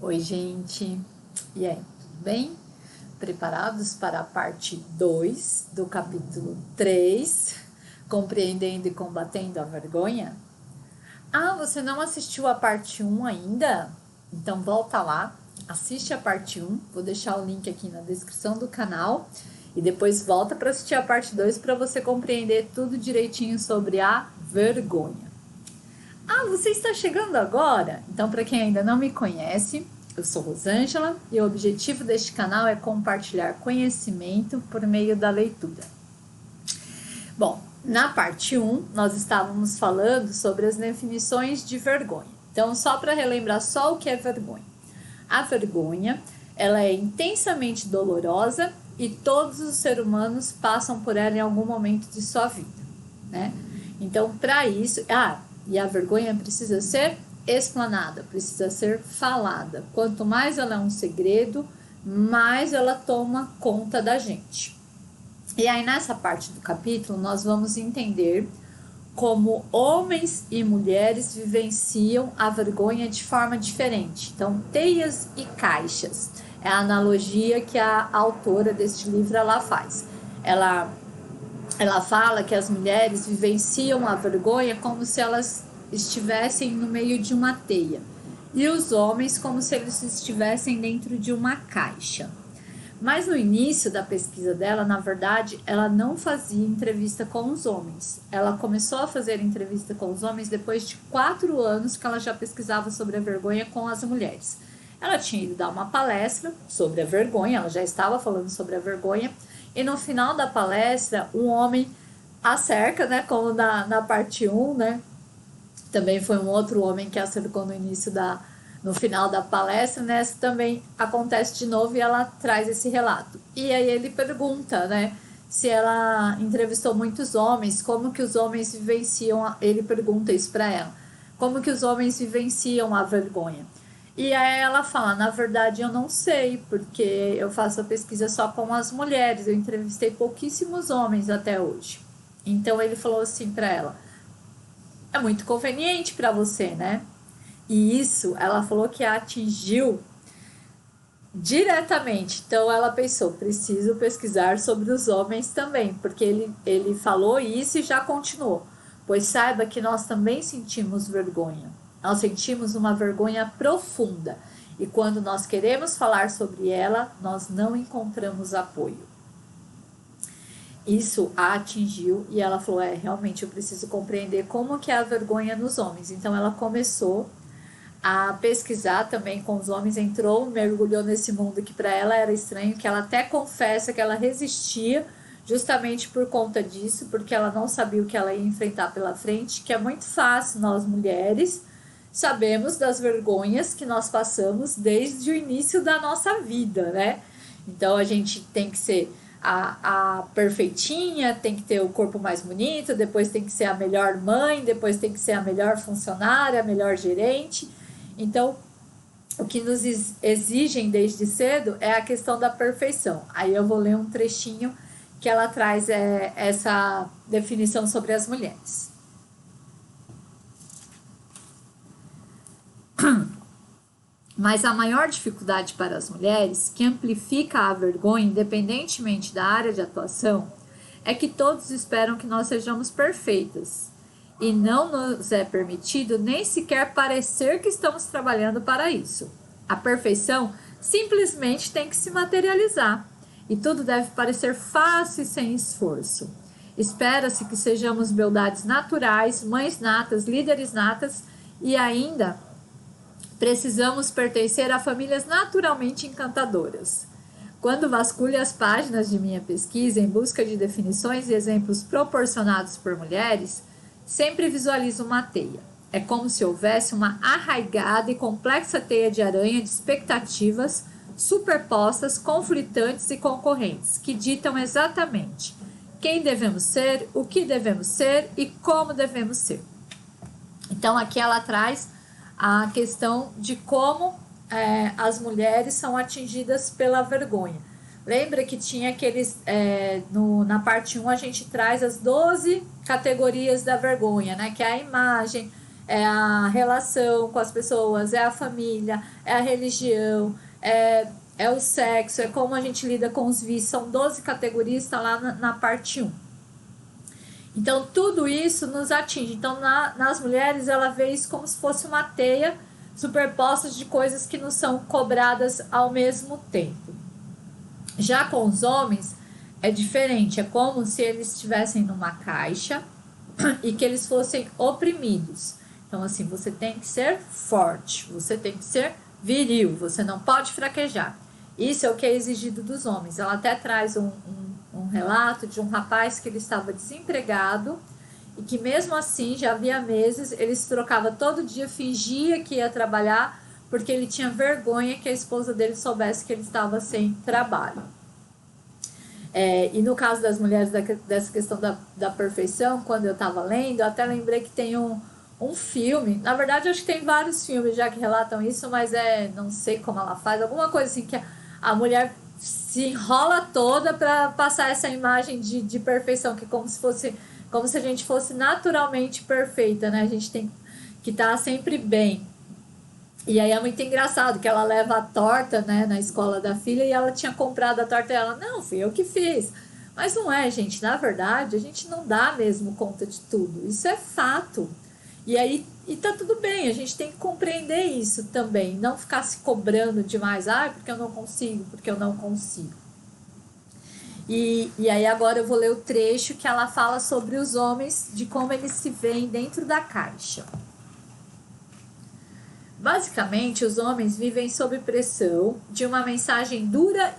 Oi, gente. E aí, tudo bem? Preparados para a parte 2 do capítulo 3, Compreendendo e Combatendo a Vergonha? Ah, você não assistiu a parte 1 ainda? Então volta lá, assiste a parte 1, vou deixar o link aqui na descrição do canal e depois volta para assistir a parte 2 para você compreender tudo direitinho sobre a vergonha. Ah, você está chegando agora? Então, para quem ainda não me conhece, eu sou Rosângela e o objetivo deste canal é compartilhar conhecimento por meio da leitura. Bom, na parte 1, nós estávamos falando sobre as definições de vergonha. Então, só para relembrar só o que é vergonha. A vergonha, ela é intensamente dolorosa e todos os seres humanos passam por ela em algum momento de sua vida, né? Então, para isso... e a vergonha precisa ser explanada, precisa ser falada. Quanto mais ela é um segredo, mais ela toma conta da gente. E aí, nessa parte do capítulo, nós vamos entender como homens e mulheres vivenciam a vergonha de forma diferente. Então, teias e caixas é a analogia que a autora deste livro ela faz. Ela fala que as mulheres vivenciam a vergonha como se elas estivessem no meio de uma teia e os homens como se eles estivessem dentro de uma caixa. Mas no início da pesquisa dela, na verdade, ela não fazia entrevista com os homens. Ela começou a fazer entrevista com os homens depois de 4 anos que ela já pesquisava sobre a vergonha com as mulheres. Ela tinha ido dar uma palestra sobre a vergonha, ela já estava falando sobre a vergonha, e no final da palestra, um homem a cerca, né, como na parte 1, né, também foi um outro homem que a cercou no final da palestra, né, também acontece de novo e ela traz esse relato. E aí ele pergunta, né, se ela entrevistou muitos homens, como que os homens vivenciam, ele pergunta isso para ela, como que os homens vivenciam a vergonha. E aí ela fala, na verdade eu não sei, porque eu faço a pesquisa só com as mulheres, eu entrevistei pouquíssimos homens até hoje. Então ele falou assim para ela, é muito conveniente para você, né? E isso ela falou que a atingiu diretamente. Então ela pensou, preciso pesquisar sobre os homens também, porque ele falou isso e já continuou. Pois saiba que nós também sentimos vergonha. Nós sentimos uma vergonha profunda e quando nós queremos falar sobre ela, nós não encontramos apoio. Isso a atingiu e ela falou, realmente eu preciso compreender como que é a vergonha nos homens. Então ela começou a pesquisar também com os homens, mergulhou nesse mundo que para ela era estranho, que ela até confessa que ela resistia justamente por conta disso, porque ela não sabia o que ela ia enfrentar pela frente, que é muito fácil nós mulheres sabemos das vergonhas que nós passamos desde o início da nossa vida, né? Então a gente tem que ser a perfeitinha, tem que ter o corpo mais bonito, depois tem que ser a melhor mãe, depois tem que ser a melhor funcionária, a melhor gerente. Então, o que nos exigem desde cedo é a questão da perfeição. Aí eu vou ler um trechinho que ela traz essa definição sobre as mulheres. Mas a maior dificuldade para as mulheres, que amplifica a vergonha independentemente da área de atuação, é que todos esperam que nós sejamos perfeitas. E não nos é permitido nem sequer parecer que estamos trabalhando para isso. A perfeição simplesmente tem que se materializar. E tudo deve parecer fácil e sem esforço. Espera-se que sejamos beldades naturais, mães natas, líderes natas e ainda precisamos pertencer a famílias naturalmente encantadoras. Quando vasculho as páginas de minha pesquisa em busca de definições e exemplos proporcionados por mulheres, sempre visualizo uma teia. É como se houvesse uma arraigada e complexa teia de aranha de expectativas superpostas, conflitantes e concorrentes, que ditam exatamente quem devemos ser, o que devemos ser e como devemos ser. Então aqui ela traz a questão de como as mulheres são atingidas pela vergonha. Lembra que tinha aqueles, na parte 1 a gente traz as 12 categorias da vergonha, né? Que é a imagem, é a relação com as pessoas, é a família, é a religião, é o sexo, é como a gente lida com os vícios. São 12 categorias, está lá na parte 1. Então, tudo isso nos atinge. Então, nas mulheres, ela vê isso como se fosse uma teia superposta de coisas que não são cobradas ao mesmo tempo. Já com os homens, é diferente. É como se eles estivessem numa caixa e que eles fossem oprimidos. Então, assim, você tem que ser forte, você tem que ser viril, você não pode fraquejar. Isso é o que é exigido dos homens. Ela até traz um relato de um rapaz que ele estava desempregado e que mesmo assim, já havia meses, ele se trocava todo dia, fingia que ia trabalhar porque ele tinha vergonha que a esposa dele soubesse que ele estava sem trabalho. E no caso das mulheres, dessa questão da perfeição, quando eu estava lendo, eu até lembrei que tem um filme, na verdade acho que tem vários filmes já que relatam isso, mas não sei como ela faz, alguma coisa assim que a mulher se enrola toda para passar essa imagem de perfeição, que como se a gente fosse naturalmente perfeita, né? A gente tem que estar sempre bem. E aí é muito engraçado que ela leva a torta, né, na escola da filha, e ela tinha comprado a torta e ela, não, fui eu que fiz. Mas não é, gente, na verdade, a gente não dá mesmo conta de tudo. Isso é fato. E aí, tá tudo bem, a gente tem que compreender isso também, não ficar se cobrando demais, porque eu não consigo, porque eu não consigo. E aí agora eu vou ler o trecho que ela fala sobre os homens, de como eles se veem dentro da caixa. Basicamente, os homens vivem sob pressão de uma mensagem dura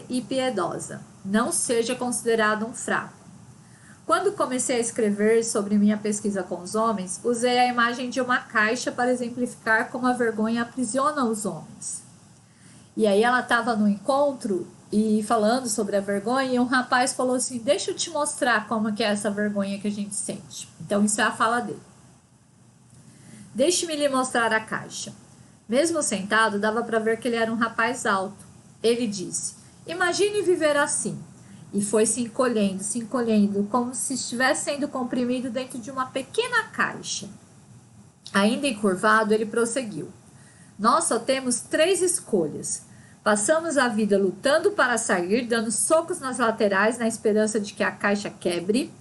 e piedosa. Não seja considerado um fraco. Quando comecei a escrever sobre minha pesquisa com os homens, usei a imagem de uma caixa para exemplificar como a vergonha aprisiona os homens. E aí ela estava no encontro e falando sobre a vergonha, e um rapaz falou assim, deixa eu te mostrar como que é essa vergonha que a gente sente. Então isso é a fala dele. Deixe-me lhe mostrar a caixa. Mesmo sentado, dava para ver que ele era um rapaz alto. Ele disse, imagine viver assim. E foi se encolhendo, como se estivesse sendo comprimido dentro de uma pequena caixa. Ainda encurvado, ele prosseguiu. Nós só temos 3 escolhas. Passamos a vida lutando para sair, dando socos nas laterais na esperança de que a caixa quebre.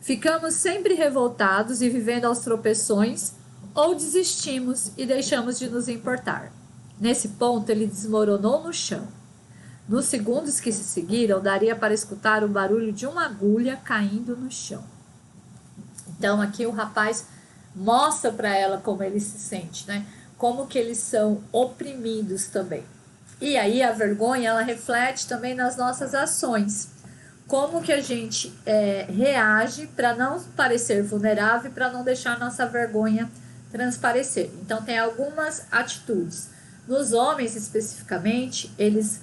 Ficamos sempre revoltados e vivendo aos tropeções, ou desistimos e deixamos de nos importar. Nesse ponto, ele desmoronou no chão. Nos segundos que se seguiram, daria para escutar o barulho de uma agulha caindo no chão. Então, aqui o rapaz mostra para ela como ele se sente, né? Como que eles são oprimidos também. E aí a vergonha, ela reflete também nas nossas ações. Como que a gente reage para não parecer vulnerável e para não deixar nossa vergonha transparecer. Então, tem algumas atitudes. Nos homens, especificamente, eles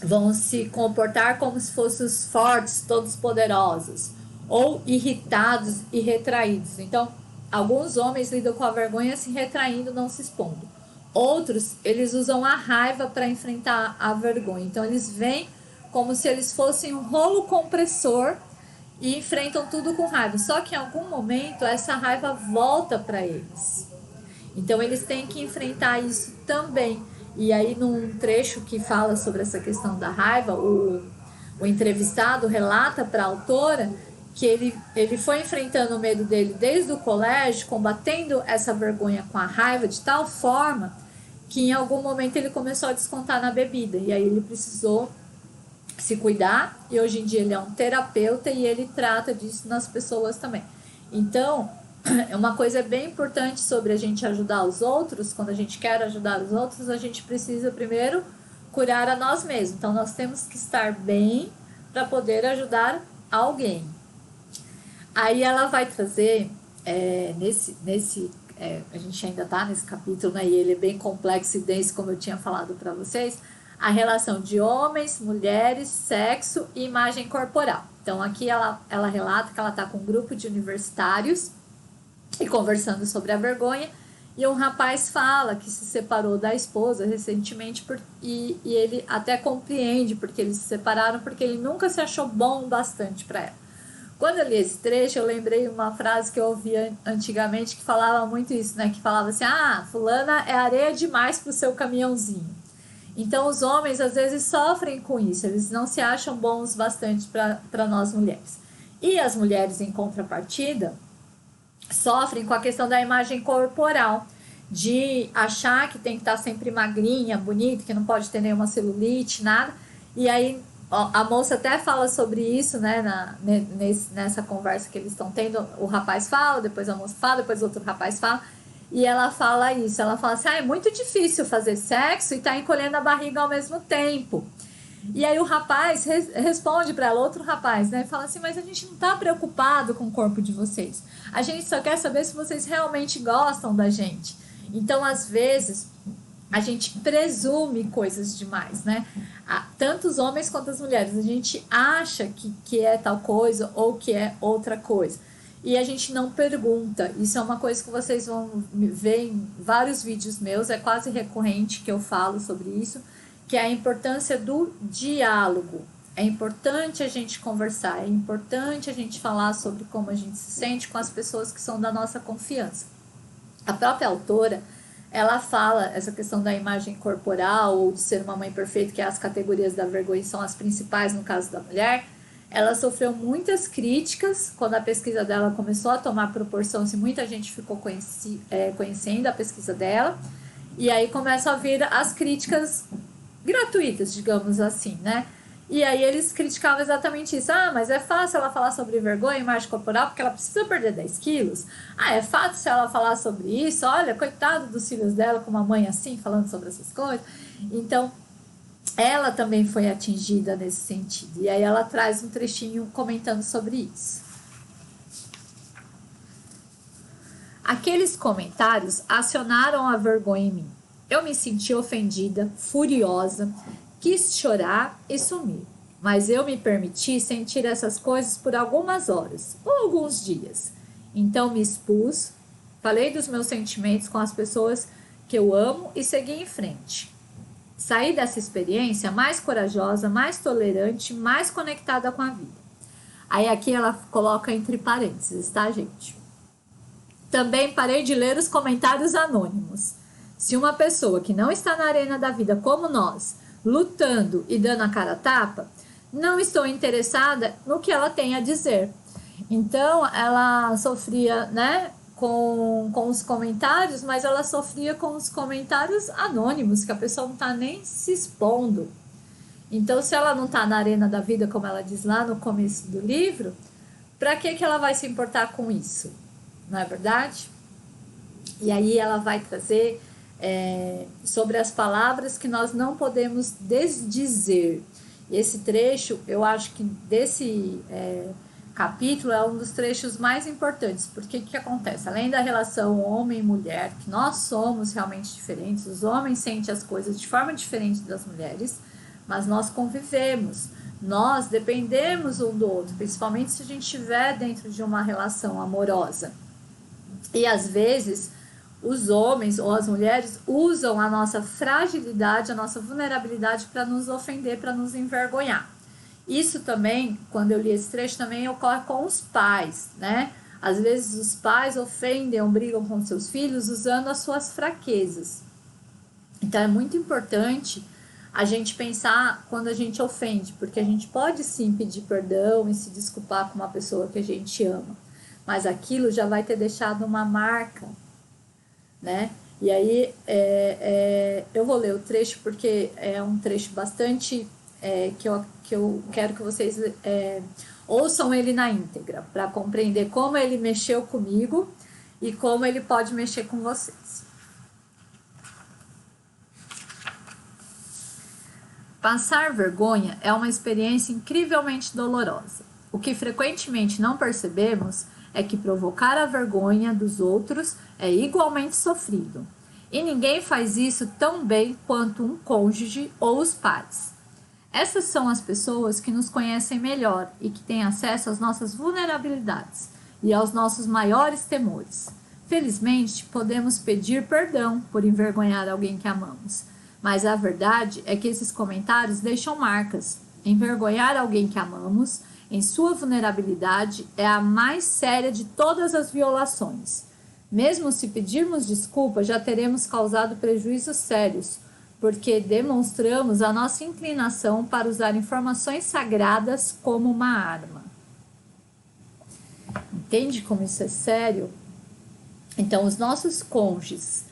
vão se comportar como se fossem os fortes, todos poderosos, ou irritados e retraídos. Então, alguns homens lidam com a vergonha se retraindo, não se expondo. Outros, eles usam a raiva para enfrentar a vergonha. Então, eles veem como se eles fossem um rolo compressor e enfrentam tudo com raiva. Só que em algum momento, essa raiva volta para eles. Então, eles têm que enfrentar isso também. E aí, num trecho que fala sobre essa questão da raiva, o entrevistado relata para a autora que ele foi enfrentando o medo dele desde o colégio, combatendo essa vergonha com a raiva de tal forma que em algum momento ele começou a descontar na bebida. E aí ele precisou se cuidar e hoje em dia ele é um terapeuta e ele trata disso nas pessoas também. Então, é uma coisa bem importante sobre a gente ajudar os outros. Quando a gente quer ajudar os outros, a gente precisa primeiro curar a nós mesmos. Então, nós temos que estar bem para poder ajudar alguém. Aí ela vai trazer, a gente ainda está nesse capítulo, né, e ele é bem complexo e denso, como eu tinha falado para vocês, a relação de homens, mulheres, sexo e imagem corporal. Então, aqui ela relata que ela está com um grupo de universitários e conversando sobre a vergonha, e um rapaz fala que se separou da esposa recentemente e ele até compreende porque eles se separaram, porque ele nunca se achou bom bastante para ela. Quando eu li esse trecho, eu lembrei uma frase que eu ouvia antigamente que falava muito isso, né? Que falava assim, fulana é areia demais pro seu caminhãozinho. Então, os homens, às vezes, sofrem com isso. Eles não se acham bons bastante para nós mulheres. E as mulheres, em contrapartida, sofrem com a questão da imagem corporal, de achar que tem que estar sempre magrinha, bonita, que não pode ter nenhuma celulite, nada. E aí a moça até fala sobre isso, né, nessa conversa que eles estão tendo. O rapaz fala, depois a moça fala, depois outro rapaz fala. E ela fala isso, ela fala assim, é muito difícil fazer sexo e tá encolhendo a barriga ao mesmo tempo. E aí o rapaz responde para ela, outro rapaz, né? Fala assim, mas a gente não tá preocupado com o corpo de vocês. A gente só quer saber se vocês realmente gostam da gente. Então, às vezes, a gente presume coisas demais, né? Tanto os homens quanto as mulheres. A gente acha que é tal coisa ou que é outra coisa. E a gente não pergunta. Isso é uma coisa que vocês vão ver em vários vídeos meus. É quase recorrente que eu falo sobre isso, que é a importância do diálogo. É importante a gente conversar, é importante a gente falar sobre como a gente se sente com as pessoas que são da nossa confiança. A própria autora, ela fala essa questão da imagem corporal ou de ser uma mãe perfeita, que as categorias da vergonha são as principais no caso da mulher. Ela sofreu muitas críticas quando a pesquisa dela começou a tomar proporção, se muita gente ficou conhecendo a pesquisa dela. E aí começam a vir as críticas gratuitas, digamos assim, né? E aí eles criticavam exatamente isso. Mas é fácil ela falar sobre vergonha e imagem corporal porque ela precisa perder 10 quilos. É fácil ela falar sobre isso. Olha, coitado dos filhos dela com uma mãe assim, falando sobre essas coisas. Então, ela também foi atingida nesse sentido. E aí ela traz um trechinho comentando sobre isso. Aqueles comentários acionaram a vergonha em mim. Eu me senti ofendida, furiosa, quis chorar e sumir. Mas eu me permiti sentir essas coisas por algumas horas ou alguns dias. Então me expus, falei dos meus sentimentos com as pessoas que eu amo e segui em frente. Saí dessa experiência mais corajosa, mais tolerante, mais conectada com a vida. Aí aqui ela coloca entre parênteses, tá, gente? Também parei de ler os comentários anônimos. Se uma pessoa que não está na arena da vida como nós, lutando e dando a cara a tapa, não estou interessada no que ela tem a dizer. Então, ela sofria, né, com os comentários, mas ela sofria com os comentários anônimos, que a pessoa não está nem se expondo. Então, se ela não está na arena da vida, como ela diz lá no começo do livro, para que ela vai se importar com isso? Não é verdade? E aí ela vai trazer sobre as palavras que nós não podemos desdizer. Esse trecho, eu acho que desse capítulo é um dos trechos mais importantes, porque o que acontece? Além da relação homem e mulher, que nós somos realmente diferentes, os homens sentem as coisas de forma diferente das mulheres, mas nós convivemos, nós dependemos um do outro, principalmente se a gente estiver dentro de uma relação amorosa. E às vezes os homens ou as mulheres usam a nossa fragilidade, a nossa vulnerabilidade para nos ofender, para nos envergonhar. Isso também, quando eu li esse trecho, também ocorre com os pais, né? Às vezes os pais ofendem ou brigam com seus filhos usando as suas fraquezas. Então é muito importante a gente pensar quando a gente ofende, porque a gente pode sim pedir perdão e se desculpar com uma pessoa que a gente ama, mas aquilo já vai ter deixado uma marca, né? E aí eu vou ler o trecho porque é um trecho bastante que eu quero que vocês ouçam ele na íntegra, para compreender como ele mexeu comigo e como ele pode mexer com vocês. Passar vergonha é uma experiência incrivelmente dolorosa. O que frequentemente não percebemos é que provocar a vergonha dos outros é igualmente sofrido. E ninguém faz isso tão bem quanto um cônjuge ou os pais. Essas são as pessoas que nos conhecem melhor e que têm acesso às nossas vulnerabilidades e aos nossos maiores temores. Felizmente, podemos pedir perdão por envergonhar alguém que amamos, mas a verdade é que esses comentários deixam marcas. Envergonhar alguém que amamos em sua vulnerabilidade, é a mais séria de todas as violações. Mesmo se pedirmos desculpa, já teremos causado prejuízos sérios, porque demonstramos a nossa inclinação para usar informações sagradas como uma arma. Entende como isso é sério? Então, os nossos cônjuges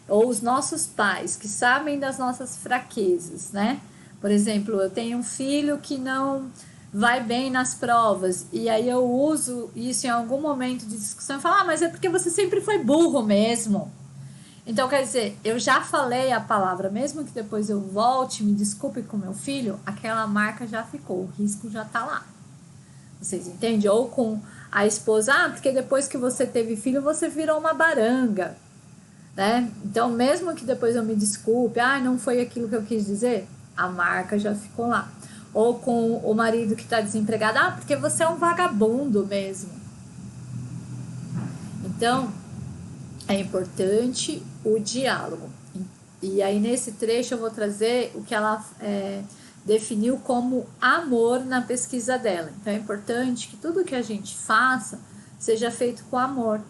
ou os nossos pais que sabem das nossas fraquezas, né? Por exemplo, eu tenho um filho que não vai bem nas provas e aí eu uso isso em algum momento de discussão e falo, mas é porque você sempre foi burro mesmo. Então, quer dizer, eu já falei a palavra, mesmo que depois eu volte, me desculpe com meu filho, aquela marca já ficou, o risco já tá lá. Vocês entendem? Ou com a esposa, porque depois que você teve filho, você virou uma baranga, né? Então, mesmo que depois eu me desculpe, não foi aquilo que eu quis dizer, a marca já ficou lá. Ou com o marido que tá desempregado, porque você é um vagabundo mesmo. Então, é importante o diálogo. E aí, nesse trecho, eu vou trazer o que ela definiu como amor na pesquisa dela. Então, é importante que tudo que a gente faça seja feito com amor,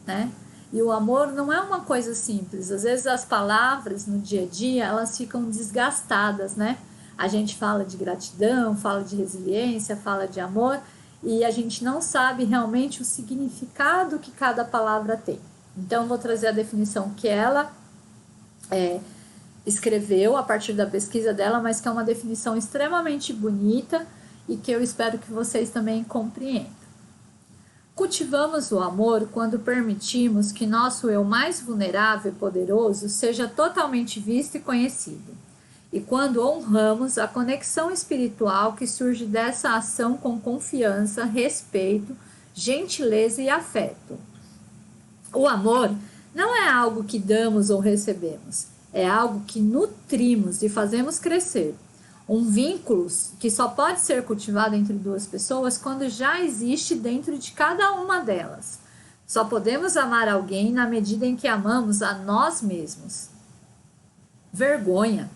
né? E o amor não é uma coisa simples. Às vezes, as palavras no dia a dia, elas ficam desgastadas, né? A gente fala de gratidão, fala de resiliência, fala de amor, e a gente não sabe realmente o significado que cada palavra tem. Então, vou trazer a definição que ela escreveu a partir da pesquisa dela, mas que é uma definição extremamente bonita e que eu espero que vocês também compreendam. Cultivamos o amor quando permitimos que nosso eu mais vulnerável e poderoso seja totalmente visto e conhecido. E quando honramos a conexão espiritual que surge dessa ação com confiança, respeito, gentileza e afeto. O amor não é algo que damos ou recebemos, é algo que nutrimos e fazemos crescer. Um vínculo que só pode ser cultivado entre duas pessoas quando já existe dentro de cada uma delas. Só podemos amar alguém na medida em que amamos a nós mesmos. Vergonha,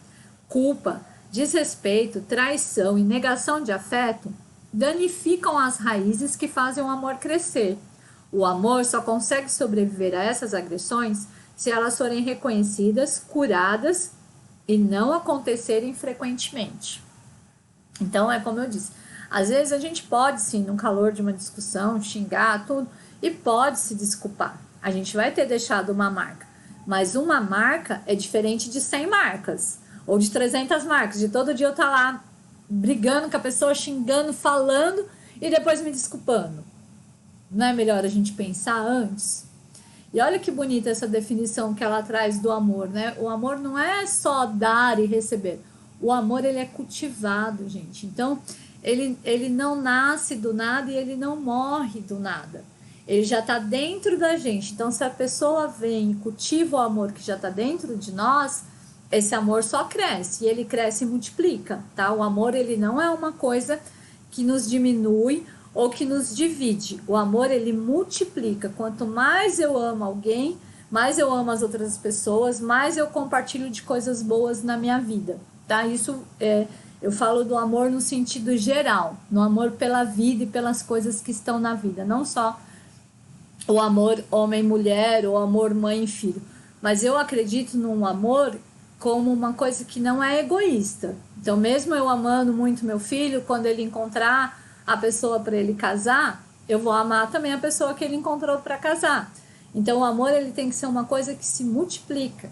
culpa, desrespeito, traição e negação de afeto danificam as raízes que fazem o amor crescer. O amor só consegue sobreviver a essas agressões se elas forem reconhecidas, curadas e não acontecerem frequentemente. Então, é como eu disse, às vezes a gente pode sim, no calor de uma discussão, xingar tudo e pode se desculpar. A gente vai ter deixado uma marca, mas uma marca é diferente de 100 marcas ou de 300 marcas, de todo dia eu estar lá brigando com a pessoa, xingando, falando e depois me desculpando. Não é melhor a gente pensar antes? E olha que bonita essa definição que ela traz do amor, né? O amor não é só dar e receber. O amor, ele é cultivado, gente. Então, ele não nasce do nada e ele não morre do nada. Ele já está dentro da gente. Então, se a pessoa vem e cultiva o amor que já está dentro de nós, esse amor só cresce. E ele cresce e multiplica, tá? O amor, ele não é uma coisa que nos diminui ou que nos divide. O amor, ele multiplica. Quanto mais eu amo alguém, mais eu amo as outras pessoas, mais eu compartilho de coisas boas na minha vida, tá? Isso eu falo do amor no sentido geral, no amor pela vida e pelas coisas que estão na vida, não só o amor homem-mulher, ou amor mãe-filho, mas eu acredito num amor como uma coisa que não é egoísta. Então, mesmo eu amando muito meu filho, quando ele encontrar a pessoa para ele casar, eu vou amar também a pessoa que ele encontrou para casar. Então, o amor, ele tem que ser uma coisa que se multiplica,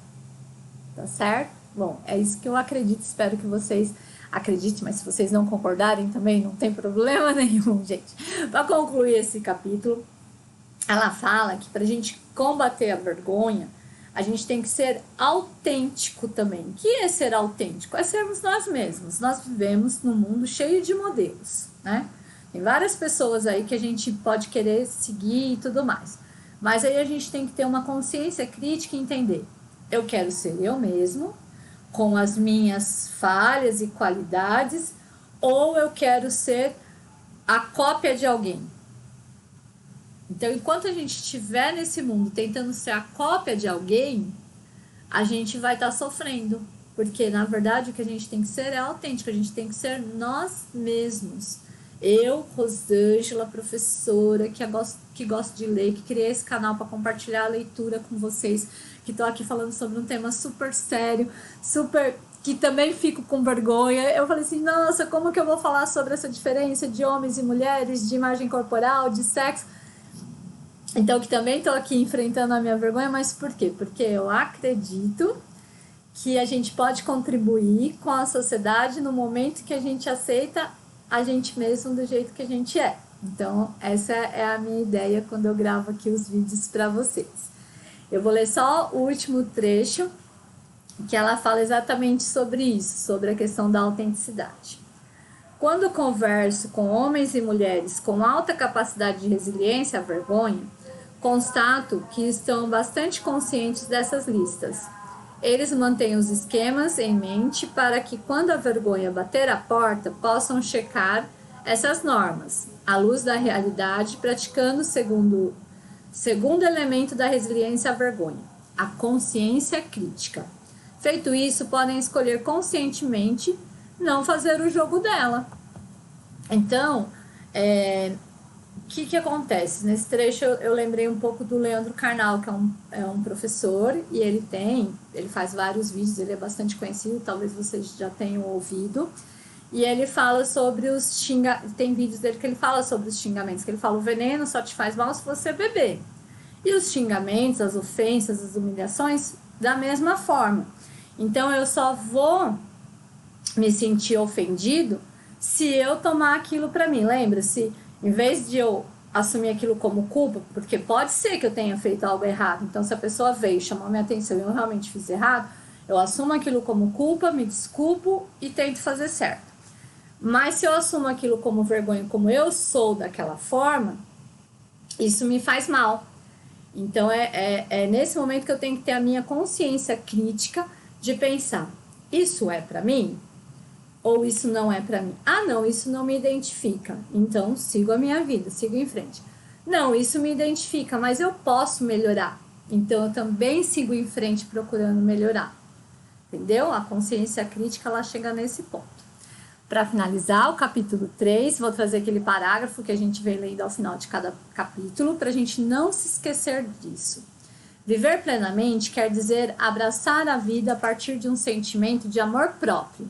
tá certo? Bom, é isso que eu acredito, espero que vocês acreditem, mas se vocês não concordarem também, não tem problema nenhum, gente. Para concluir esse capítulo, ela fala que para a gente combater a vergonha, a gente tem que ser autêntico também. O que é ser autêntico? É sermos nós mesmos. Nós vivemos num mundo cheio de modelos, né? Tem várias pessoas aí que a gente pode querer seguir e tudo mais. Mas aí a gente tem que ter uma consciência crítica e entender. Eu quero ser eu mesmo, com as minhas falhas e qualidades, ou eu quero ser a cópia de alguém. Então, enquanto a gente estiver nesse mundo tentando ser a cópia de alguém, a gente vai estar sofrendo. Porque, na verdade, o que a gente tem que ser é autêntico, a gente tem que ser nós mesmos. Eu, Rosângela, professora, que gosto de ler, que criei esse canal para compartilhar a leitura com vocês, que estou aqui falando sobre um tema super sério, que também fico com vergonha. Eu falei assim, nossa, como que eu vou falar sobre essa diferença de homens e mulheres, de imagem corporal, de sexo? Então, que também estou aqui enfrentando a minha vergonha, mas por quê? Porque eu acredito que a gente pode contribuir com a sociedade no momento que a gente aceita a gente mesmo do jeito que a gente é. Então, essa é a minha ideia quando eu gravo aqui os vídeos para vocês. Eu vou ler só o último trecho, que ela fala exatamente sobre isso, sobre a questão da autenticidade. Quando converso com homens e mulheres com alta capacidade de resiliência à vergonha, constato que estão bastante conscientes dessas listas. Eles mantêm os esquemas em mente para que, quando a vergonha bater a porta, possam checar essas normas, à luz da realidade, praticando o segundo elemento da resiliência à vergonha, a consciência crítica. Feito isso, podem escolher conscientemente não fazer o jogo dela. Então, o que acontece? Nesse trecho eu lembrei um pouco do Leandro Carnal, que é um professor, e ele faz vários vídeos, ele é bastante conhecido, talvez vocês já tenham ouvido, e ele fala sobre os xingamentos, tem vídeos dele que ele fala sobre os xingamentos, que ele fala, o veneno só te faz mal se você beber. E os xingamentos, as ofensas, as humilhações, da mesma forma. Então, eu só vou me sentir ofendido se eu tomar aquilo para mim. Lembra? Se em vez de eu assumir aquilo como culpa, porque pode ser que eu tenha feito algo errado, então se a pessoa veio, chamou minha atenção e eu realmente fiz errado, eu assumo aquilo como culpa, me desculpo e tento fazer certo. Mas se eu assumo aquilo como vergonha, como eu sou daquela forma, isso me faz mal. Então é nesse momento que eu tenho que ter a minha consciência crítica de pensar, isso é para mim? Ou isso não é para mim? Ah, não, isso não me identifica. Então, sigo a minha vida, sigo em frente. Não, isso me identifica, mas eu posso melhorar. Então, eu também sigo em frente procurando melhorar. Entendeu? A consciência crítica, ela chega nesse ponto. Para finalizar o capítulo 3, vou trazer aquele parágrafo que a gente vem lendo ao final de cada capítulo, para a gente não se esquecer disso. Viver plenamente quer dizer abraçar a vida a partir de um sentimento de amor próprio.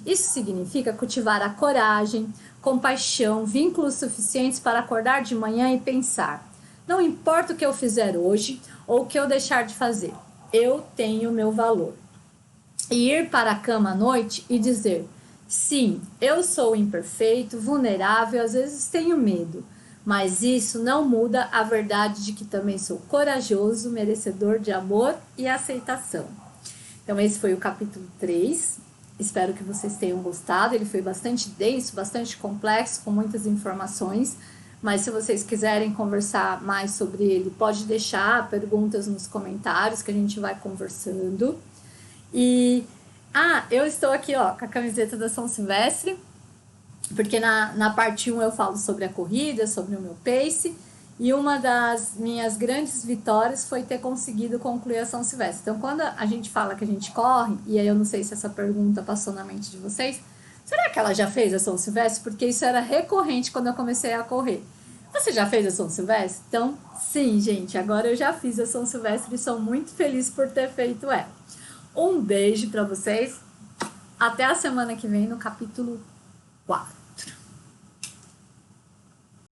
Isso significa cultivar a coragem, compaixão, vínculos suficientes para acordar de manhã e pensar: não importa o que eu fizer hoje ou o que eu deixar de fazer, eu tenho meu valor. E ir para a cama à noite e dizer: sim, eu sou imperfeito, vulnerável, às vezes tenho medo, mas isso não muda a verdade de que também sou corajoso, merecedor de amor e aceitação. Então, esse foi o capítulo 3. Espero que vocês tenham gostado. Ele foi bastante denso, bastante complexo, com muitas informações. Mas se vocês quiserem conversar mais sobre ele, pode deixar perguntas nos comentários que a gente vai conversando. E eu estou aqui com a camiseta da São Silvestre, porque na parte 1 eu falo sobre a corrida, sobre o meu pace. E uma das minhas grandes vitórias foi ter conseguido concluir a São Silvestre. Então, quando a gente fala que a gente corre, e aí eu não sei se essa pergunta passou na mente de vocês, será que ela já fez a São Silvestre? Porque isso era recorrente quando eu comecei a correr. Você já fez a São Silvestre? Então, sim, gente, agora eu já fiz a São Silvestre e sou muito feliz por ter feito ela. Um beijo para vocês. Até a semana que vem no capítulo 4.